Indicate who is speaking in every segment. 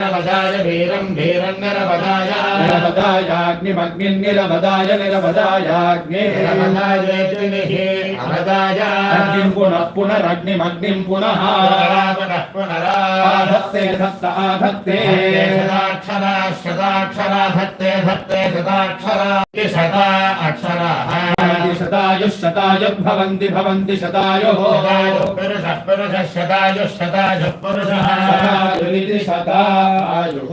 Speaker 1: निरवदाय वीरं वीरं निरवदाय
Speaker 2: निरवदायाग्निमग्निर्निरवदाय निरवदायाग्ने
Speaker 1: निरवदायेतिनिः अवदाय
Speaker 2: अग्निं पुनः पुनरग्निमग्निं पुनः आधत्ते धत्त आधत्ते
Speaker 1: शताक्षरा शताक्षरा धत्ते धत्ते शताक्षरा शता अक्षराः
Speaker 2: शतायुः शतायुर्भवन्ति भवन्ति शतायुः
Speaker 1: पुरुषः पुरुषः शतायुः शतायुः पुरुषः
Speaker 2: शतायुरिति शतायुः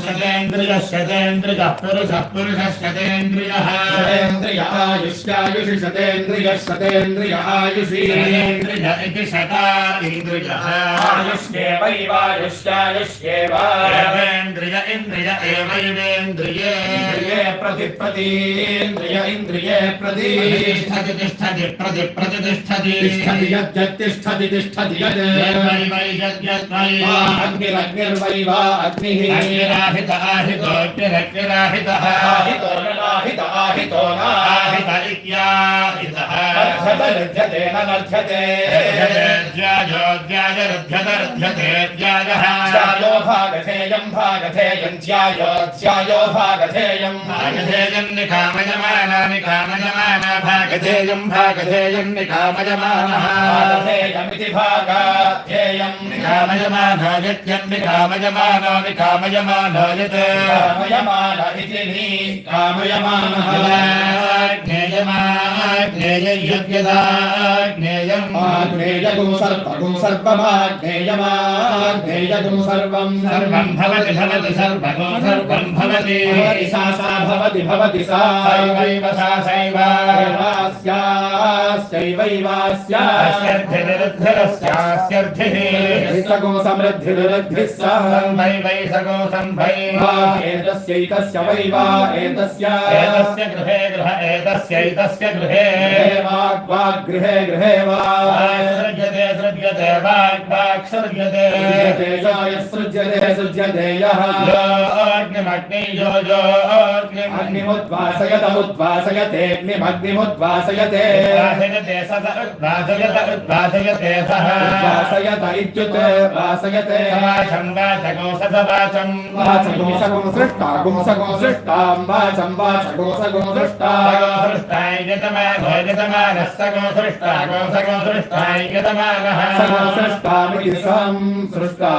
Speaker 1: शतेन्द्रियः शतेन्द्रियः पुरुषः पुरुषः शतेन्द्रियः
Speaker 2: शतेन्द्रिय आयुष्यायुषि शतेन्द्रियः शतेन्द्रिय आयुषि
Speaker 1: शतेन्द्रिय इति शता इन्द्रियः
Speaker 2: आयुष्येवैवायुष्यायुष्येव
Speaker 1: एवेन्द्रिय इन्द्रिय एवैवेन्द्रिये
Speaker 2: इन्द्रिये प्रतिप्रतीन्द्रिय इन्द्रिये प्रति
Speaker 1: तिष्ठति तिष्ठति प्रति प्रतिष्ठति
Speaker 2: तिष्ठति यद्यत्तिष्ठति तिष्ठति यद्
Speaker 1: यद्वै यद्यद्वै
Speaker 2: अग्निरग्निर्वै वा अग्निः
Speaker 1: अग्निराहित आहितोऽग्निरग्निराहितः
Speaker 2: आहितो आहितो न
Speaker 1: आहित इत्याहितः
Speaker 2: लभ्यते न लभ्यते
Speaker 1: ध्यायोऽध्यायरुध्यते ध्यायः
Speaker 2: ध्यायो भागधेयं भागधेयं ध्यायो ध्यायो भागधेयं
Speaker 1: भागधेयं निकामयमाना निकामयमाना भागधेयं भागधेयं निकामयमानः
Speaker 2: भागधेयमिति भागाध्येयं
Speaker 1: निकामयमानो यत्यं निकामयमानो निकामयमानो यत्
Speaker 2: कामयमान इति निकामयमानः
Speaker 1: ज्ञेयं
Speaker 2: आग्नेयगुं सर्वमाग्नेयमाग्नेयगुं सर्वं
Speaker 1: सर्वं भवति भवति सर्वगो सर्वं भवति
Speaker 2: सा सा भवति सा
Speaker 1: सैवैव सा
Speaker 2: शैवैवास्यास्यैवैवास्यास्यर्थिः सगो समृद्धिर्वृद्धिः
Speaker 1: संभै सगो संभै
Speaker 2: एतस्यैतस्य वै वा एतस्य
Speaker 1: गृहे गृह एतस्यैतस्य गृहे
Speaker 2: वाग्गृहे गृहे वा
Speaker 1: सृज्यते सृज्यते वाग् सृज्यते
Speaker 2: सृज्यते सृज्यते यः
Speaker 1: अग्निमग्नि यो
Speaker 2: अग्निमुद्वासयतेऽग्निमग्निमुद्वासयते
Speaker 1: उद्वासयते सः
Speaker 2: वासयत इत्युत वासयते
Speaker 1: वाचं वाचको सवाचं
Speaker 2: वाचको सगुं सृष्टागुं सगुं सृष्टां वाचं वाचको सगुं सृष्टाय
Speaker 1: यतमानः सगो सृष्टागो सृष्टाय यतमानः
Speaker 2: सगुं सृष्टामिति सं सृष्टा